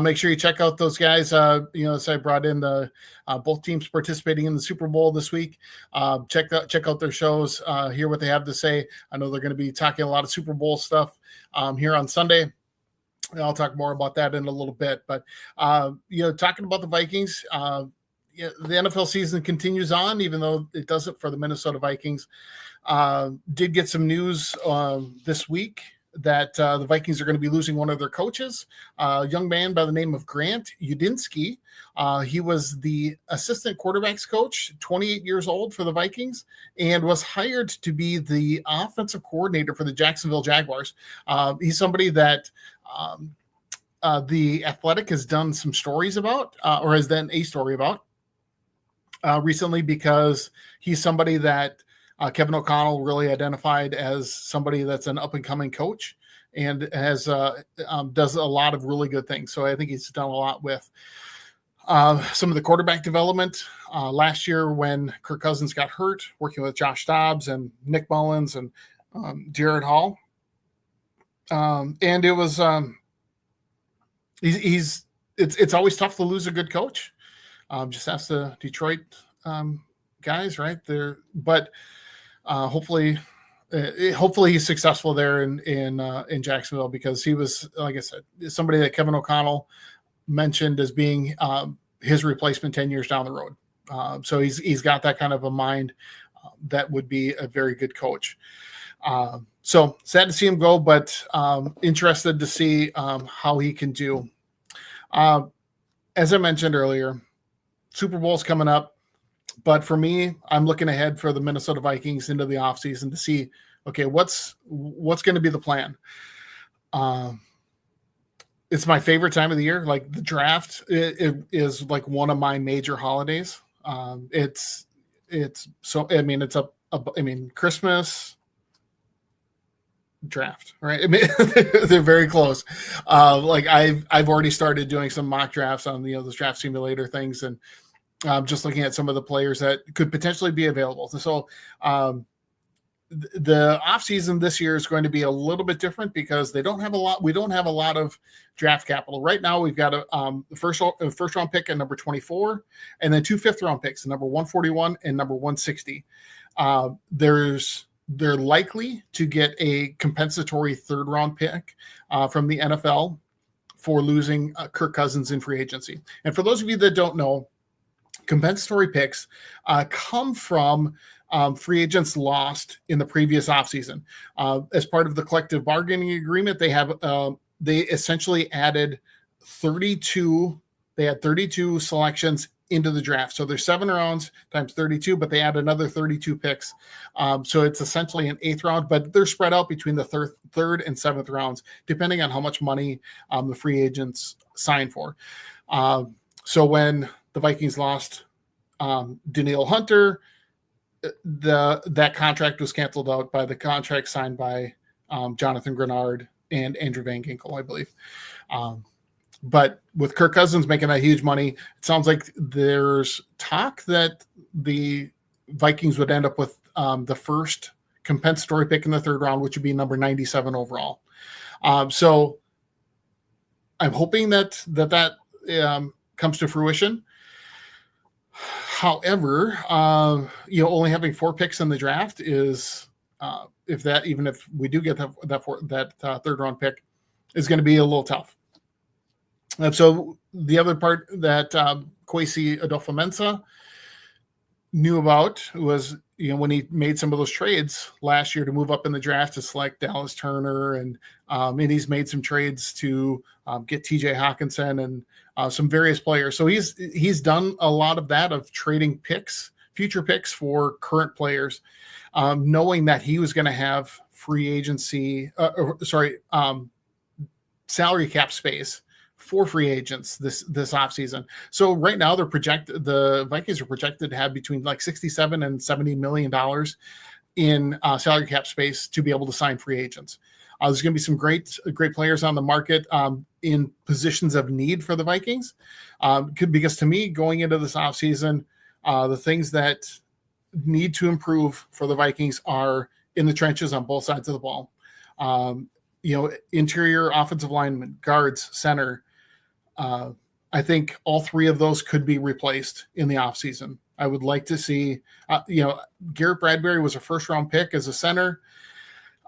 Make sure you check out those guys. As I brought in the both teams participating in the Super Bowl this week. Check out their shows, hear what they have to say. I know they're going to be talking a lot of Super Bowl stuff here on Sunday. I'll talk more about that in a little bit. But talking about the Vikings. The NFL season continues on, even though it doesn't for the Minnesota Vikings. Did get some news this week that the Vikings are going to be losing one of their coaches, a young man by the name of Grant Udinski. He was the assistant quarterbacks coach, 28 years old for the Vikings, and was hired to be the offensive coordinator for the Jacksonville Jaguars. He's somebody that The Athletic has done some stories about, or has done a story about, recently, because he's somebody that Kevin O'Connell really identified as somebody that's an up-and-coming coach and has does a lot of really good things. So I think he's done a lot with some of the quarterback development. Last year when Kirk Cousins got hurt, working with Josh Dobbs and Nick Mullins and Jared Hall. And it was it's always tough to lose a good coach. Just ask the Detroit guys right there, but hopefully he's successful there in Jacksonville, because he was, like I said, somebody that Kevin O'Connell mentioned as being his replacement 10 years down the road. So he's got that kind of a mind that would be a very good coach. So sad to see him go, but interested to see how he can do. As I mentioned earlier, Super Bowl's coming up, but for me, I'm looking ahead for the Minnesota Vikings into the offseason to see, okay, what's going to be the plan. It's my favorite time of the year. Like the draft, it is like one of my major holidays. It's Christmas, draft, right? I mean, they're very close. Like I've already started doing some mock drafts on those draft simulator things, and just looking at some of the players that could potentially be available. So the offseason this year is going to be a little bit different because we don't have a lot of draft capital right now. We've got a first round pick at number 24, and then 2 5th-round picks, number 141 and number 160. They're likely to get a compensatory 3rd-round pick from the NFL for losing Kirk Cousins in free agency. And for those of you that don't know, compensatory picks come from free agents lost in the previous offseason. As part of the collective bargaining agreement, they essentially added 32. They had 32 selections into the draft. So there's 7 rounds times 32, but they add another 32 picks. So it's essentially an 8th round, but they're spread out between the 3rd and 7th rounds, depending on how much money the free agents sign for. So when the Vikings lost Danielle Hunter, that contract was canceled out by the contract signed by Jonathan Grenard and Andrew Van Ginkel, I believe. But with Kirk Cousins making that huge money, it sounds like there's talk that the Vikings would end up with the first compensatory pick in the third round, which would be number 97 overall. So I'm hoping that comes to fruition. However, only having 4 picks in the draft is, even if we do get that third round pick, is going to be a little tough. And so the other part that Kwesi Adolfo-Mensah knew about was, when he made some of those trades last year to move up in the draft to select Dallas Turner, and he's made some trades to get TJ Hawkinson and some various players. So he's done a lot of that, of trading future picks for current players, knowing that he was going to have salary cap space for free agents this offseason. So right now the Vikings are projected to have between like $67 and $70 million in salary cap space to be able to sign free agents. There's going to be some great players on the market in positions of need for the Vikings. Because to me, going into this offseason, the things that need to improve for the Vikings are in the trenches on both sides of the ball. Interior offensive linemen, guards, center. I think all 3 of those could be replaced in the offseason. I would like to see, Garrett Bradbury was a first-round pick as a center,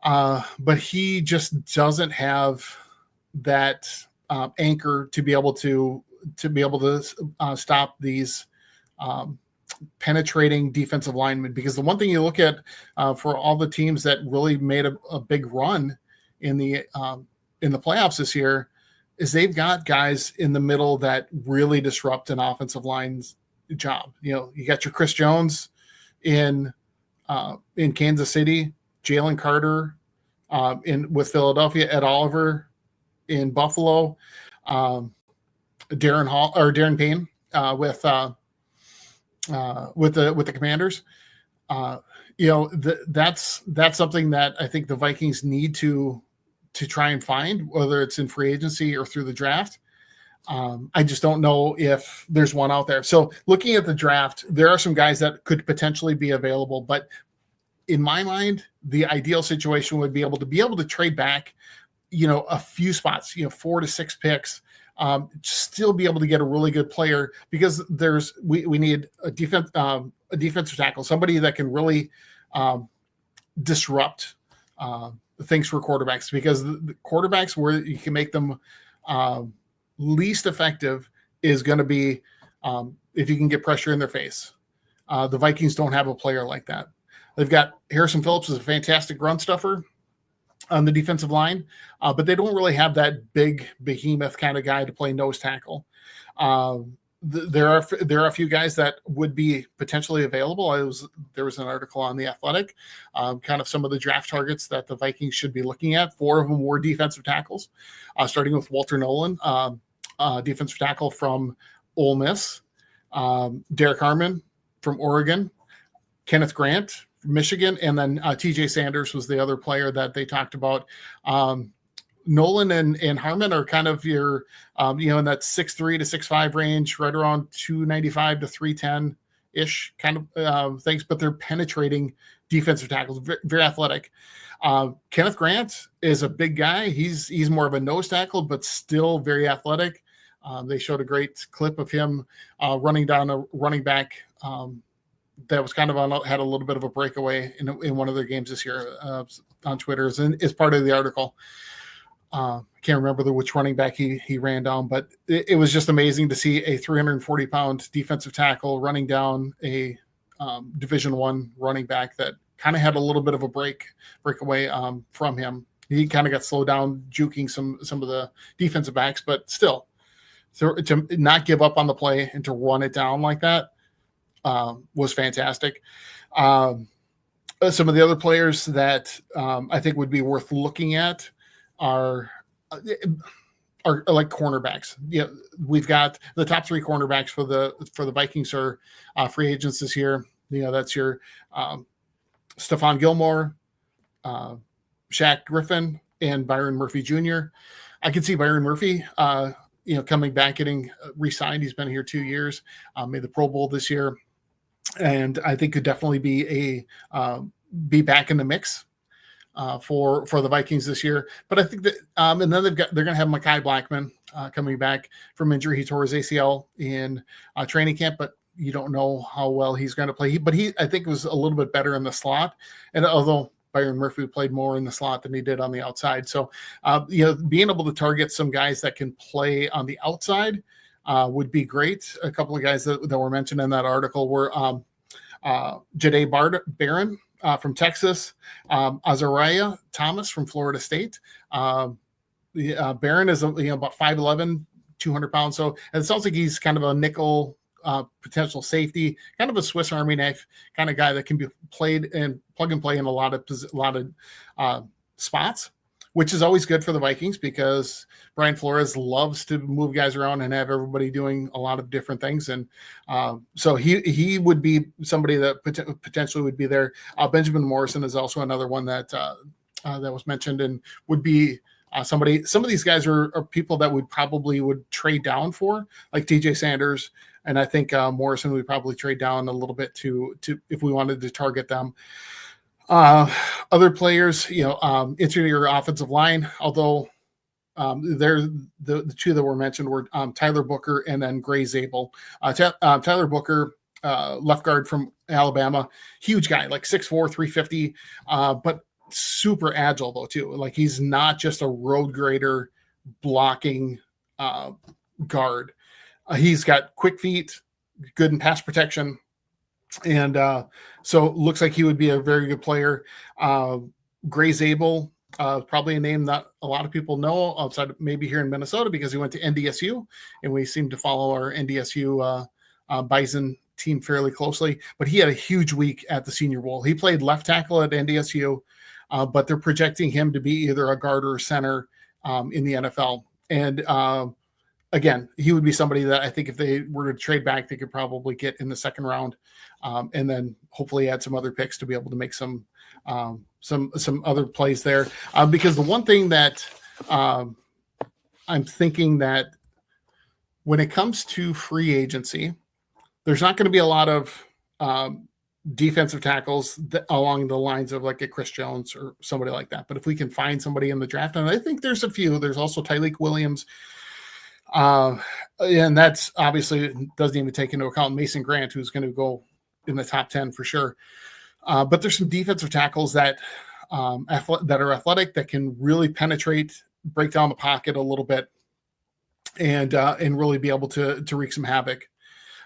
but he just doesn't have that anchor to be able to stop these penetrating defensive linemen. Because the one thing you look at for all the teams that really made a big run in the playoffs this year is they've got guys in the middle that really disrupt an offensive line's job. You got your Chris Jones in Kansas City, Jalen Carter with Philadelphia, Ed Oliver in Buffalo, Darren Payne with the Commanders. That's something that I think the Vikings need to try and find, whether it's in free agency or through the draft. I just don't know if there's one out there. So looking at the draft, there are some guys that could potentially be available, but in my mind, the ideal situation would be able to trade back, a few spots, 4 to 6 picks, still be able to get a really good player, because we need a defensive tackle, somebody that can really disrupt things for quarterbacks, because the quarterbacks where you can make them least effective is going to be if you can get pressure in their face. The Vikings don't have a player like that. They've got Harrison Phillips is a fantastic run stuffer on the defensive line, but they don't really have that big behemoth kind of guy to play nose tackle. There are a few guys that would be potentially available. There was an article on The Athletic, kind of some of the draft targets that the Vikings should be looking at. 4 of them were defensive tackles, starting with Walter Nolan, defensive tackle from Ole Miss, Derek Harmon from Oregon, Kenneth Grant from Michigan, and then TJ Sanders was the other player that they talked about. Nolan and Harmon are kind of your, in that 6'3" to 6'5" range, right around 295 to 310 ish kind of things, but they're penetrating defensive tackles, very, very athletic. Kenneth Grant is a big guy. He's more of a nose tackle, but still very athletic. They showed a great clip of him running down a running back that was kind of had a little bit of a breakaway in one of their games this year on Twitter as part of the article. I can't remember which running back he ran down, but it was just amazing to see a 340-pound defensive tackle running down a Division I running back that kind of had a little bit of a breakaway from him. He kind of got slowed down, juking some of the defensive backs, but still, to not give up on the play and to run it down like that was fantastic. Some of the other players that I think would be worth looking at are like cornerbacks. We've got the top 3 cornerbacks for the Vikings are free agents this year. That's your Stephon Gilmore, Shaq Griffin, and Byron Murphy Jr. I can see Byron Murphy, coming back, getting re-signed. He's been here 2 years, made the Pro Bowl this year, and I think could definitely be be back in the mix for the Vikings this year. But I think that, and then they're going to have Mekhi Blackman coming back from injury. He tore his ACL in training camp, but you don't know how well he's going to play. But I think was a little bit better in the slot. And although Byron Murphy played more in the slot than he did on the outside. So, being able to target some guys that can play on the outside would be great. A couple of guys that were mentioned in that article were Jahdae Barron from Texas, Azariah Thomas from Florida State. Barron is about 5'11", 200 pounds. So it sounds like he's kind of a nickel potential safety, kind of a Swiss Army knife kind of guy that can be played and plug and play in a lot of spots, which is always good for the Vikings because Brian Flores loves to move guys around and have everybody doing a lot of different things. And so he would be somebody that potentially would be there. Benjamin Morrison is also another one that that was mentioned and would be somebody. Some of these guys are people that would trade down for, like TJ Sanders. And I think Morrison would probably trade down a little bit to if we wanted to target them. Other players, interior offensive line, although they're the two that were mentioned were Tyler Booker and then Gray Zabel. Tyler Booker, left guard from Alabama, huge guy, like 6'4", 350, but super agile though too. Like he's not just a road grader blocking guard. He's got quick feet, good in pass protection. And so looks like he would be a very good player. Gray Zabel, probably a name that a lot of people know outside of maybe here in Minnesota because he went to NDSU, and we seem to follow our NDSU Bison team fairly closely. But he had a huge week at the Senior Bowl. He played left tackle at NDSU, but they're projecting him to be either a guard or a center in the NFL. And again, he would be somebody that I think if they were to trade back, they could probably get in the second round, and then hopefully add some other picks to be able to make some other plays there. Because the one thing that I'm thinking that when it comes to free agency, there's not going to be a lot of defensive tackles along the lines of like a Chris Jones or somebody like that. But if we can find somebody in the draft, and I think there's a few, there's also Tyleik Williams. And that's obviously doesn't even take into account Mason Grant, who's going to go in the top 10 for sure. But there's some defensive tackles that are athletic, that can really penetrate, break down the pocket a little bit, and really be able to wreak some havoc.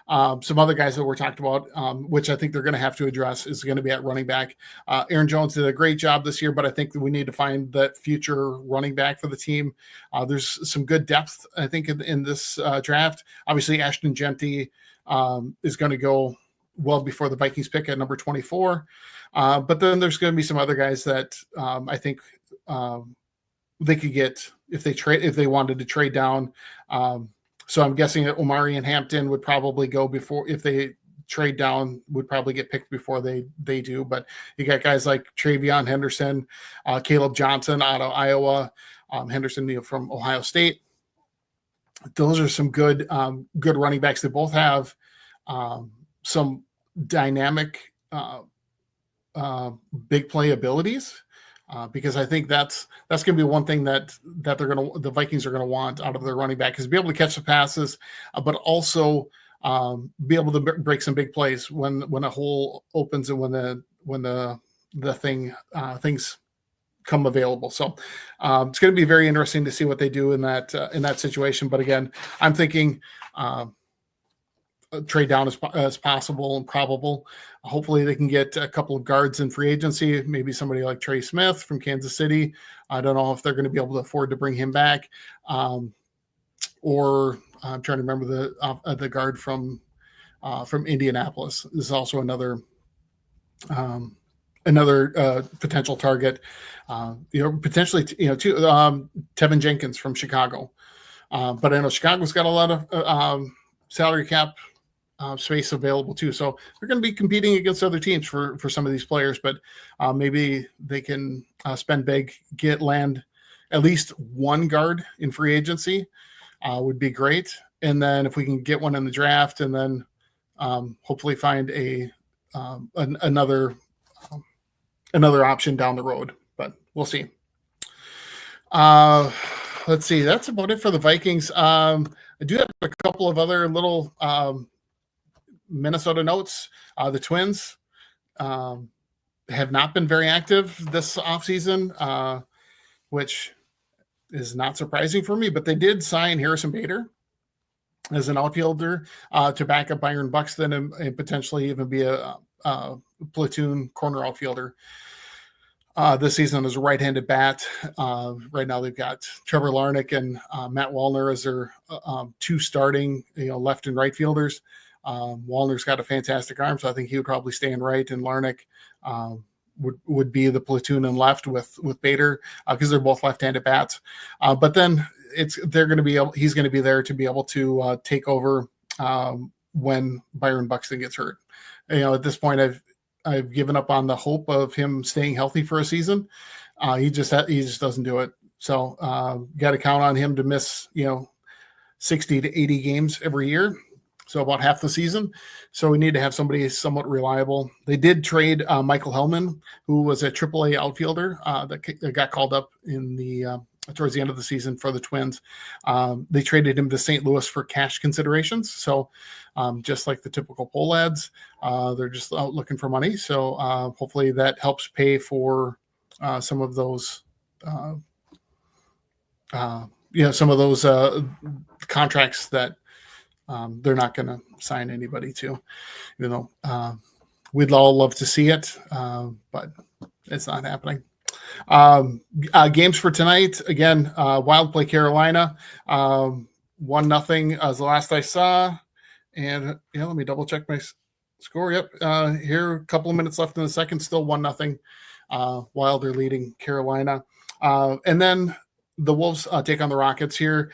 Some other guys that we're talking about, which I think they're going to have to address, is going to be at running back. Aaron Jones did a great job this year, but I think that we need to find that future running back for the team. There's some good depth, I think, in this draft. Obviously, Ashton Genty is going to go well before the Vikings pick at number 24. But then there's going to be some other guys that I think they could get if they wanted to trade down. So I'm guessing that Omari and Hampton would probably go before, if they trade down, would probably get picked before they do. But you got guys like Travion Henderson, Caleb Johnson out of Iowa, Henderson from Ohio State. Those are some good running backs. They both have some dynamic big play abilities. Because I think that's going to be one thing that the Vikings are going to want out of their running back, is be able to catch the passes, but also be able to break some big plays when a hole opens and when the things come available. So it's going to be very interesting to see what they do in that situation. But again, I'm thinking trade down as possible and probable. Hopefully they can get a couple of guards in free agency, maybe somebody like Trey Smith from Kansas City. I don't know if they're going to be able to afford to bring him back. Or I'm trying to remember the guard from Indianapolis. This is also another potential target. Potentially, Tevin Jenkins from Chicago. But I know Chicago's got a lot of salary cap space available too, so they're going to be competing against other teams for some of these players. But maybe they can spend big, land at least one guard in free agency would be great. And then if we can get one in the draft, and then hopefully find another another option down the road, but we'll see. Let's see. That's about it for the Vikings. I do have a couple of other little Minnesota notes. The Twins have not been very active this offseason, which is not surprising for me, but they did sign Harrison Bader as an outfielder to back up Byron Buxton and potentially even be a platoon corner outfielder this season as a right-handed bat. Right now they've got Trevor Larnach and Matt Wallner as their two starting, left and right fielders. Wallner's got a fantastic arm, so I think he would probably stay in right, and Larnach would be the platoon and left with Bader because they're both left-handed bats. But then he's going to be there to be able to take over when Byron Buxton gets hurt. At this point, I've given up on the hope of him staying healthy for a season. He just doesn't do it. So got to count on him to miss 60 to 80 games every year. So about half the season. So we need to have somebody somewhat reliable. They did trade Michael Hellman, who was a AAA outfielder that got called up in the towards the end of the season for the Twins. They traded him to St. Louis for cash considerations. So just like the typical poll ads, they're just out looking for money. So hopefully that helps pay for some of those, some of those contracts that they're not going to sign anybody to. We'd all love to see it, but it's not happening. Games for tonight. Again, Wild play Carolina. 1-0 as the last I saw. And let me double check my score. Yep. Here, a couple of minutes left in the second, still 1-0. Wild are leading Carolina. And then the Wolves take on the Rockets here.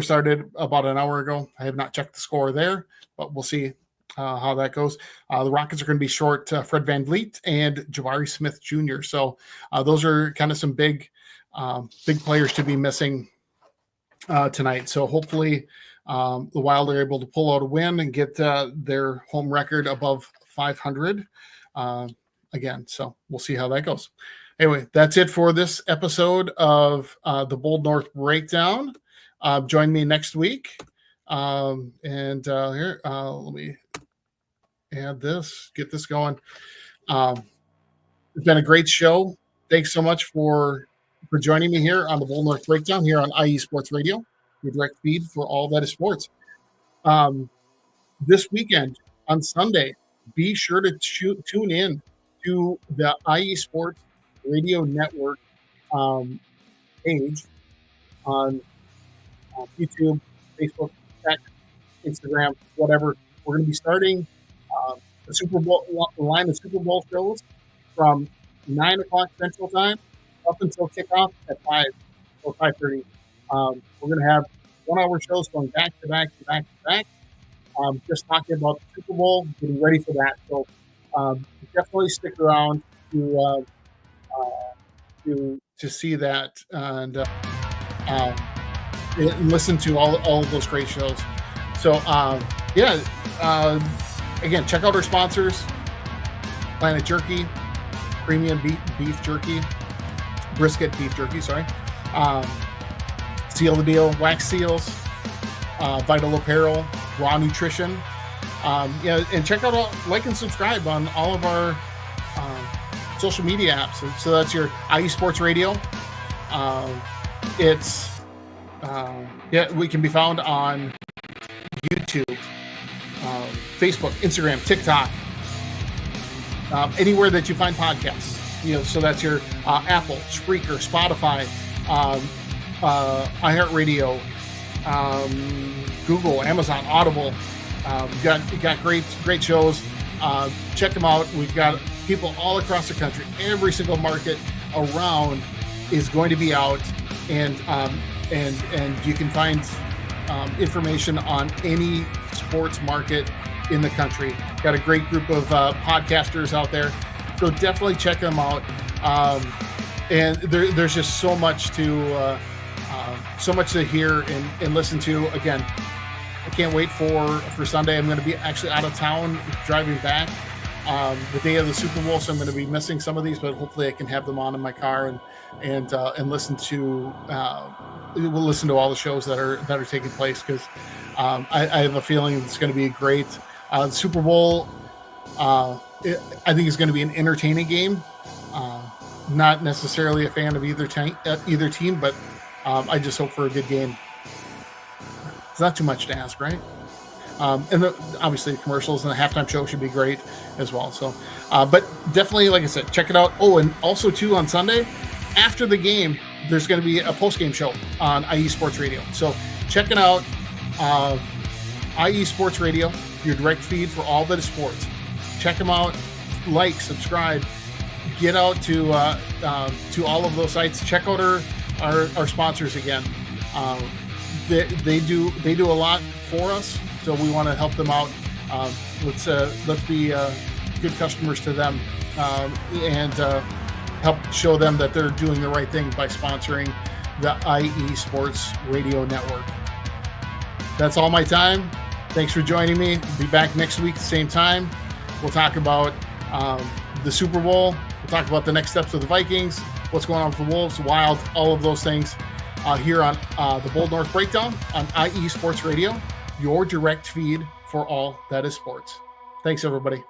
Started about an hour ago. I have not checked the score there, but we'll see how that goes. The Rockets are going to be short Fred VanVleet and Jabari Smith Jr. So those are kind of some big players to be missing tonight. So hopefully the Wild are able to pull out a win and get their home record above 500 again. So we'll see how that goes. Anyway, that's it for this episode of the Bold North Breakdown. Join me next week. Here, let me add this, get this going. It's been a great show. Thanks so much for joining me here on the Bold North Breakdown here on IE Sports Radio, your direct feed for all that is sports. This weekend on Sunday, be sure to tune in to the IE Sports Radio Network page on YouTube, Facebook, Instagram, whatever. We're going to be starting the Super Bowl line of Super Bowl shows from 9 o'clock Central Time up until kickoff at 5 or 5:30. We're going to have 1-hour shows going back to back to back to back. Just talking about the Super Bowl, getting ready for that. So definitely stick around to see that and listen to all of those great shows. So again, check out our sponsors: Planet Jerky, Premium Beef Jerky, Brisket Beef Jerky. Seal the Deal, Wax Seals, Vital Apparel, Raw Nutrition. And check out like and subscribe on all of our social media apps. So that's your IE Sports Radio. We can be found on YouTube, Facebook, Instagram, TikTok, anywhere that you find podcasts. So that's your Apple, Spreaker, Spotify, iHeartRadio, Google, Amazon, Audible. We've got great shows. Check them out. We've got people all across the country. Every single market around is going to be out, and you can find information on any sports market in the country. Got a great group of podcasters out there, so definitely check them out. And there's just so much to hear and listen to. Again, I can't wait for Sunday. I'm going to be actually out of town driving back the day of the Super Bowl, so I'm going to be missing some of these, but hopefully I can have them on in my car and listen to we'll listen to all the shows that are taking place, because I have a feeling it's going to be great. Super Bowl, I think it's going to be an entertaining game. Not necessarily a fan of either team, but I just hope for a good game. It's not too much to ask, right? And obviously the commercials and the halftime show should be great as well. So, but definitely, like I said, check it out. Oh, and also too, on Sunday after the game, there's going to be a post-game show on IE Sports Radio. So check it out. IE Sports Radio, your direct feed for all that is sports. Check them out. Like, subscribe. Get out to all of those sites. Check out our sponsors again. They do a lot for us, so we want to help them out. Let's be good customers to them, and help show them that they're doing the right thing by sponsoring the IE Sports Radio Network. That's all my time. Thanks for joining me. Be back next week at the same time. We'll talk about the Super Bowl. We'll talk about the next steps of the Vikings, what's going on with the Wolves, Wild, all of those things here on the Bold North Breakdown on IE Sports Radio, your direct feed for all that is sports. Thanks, everybody.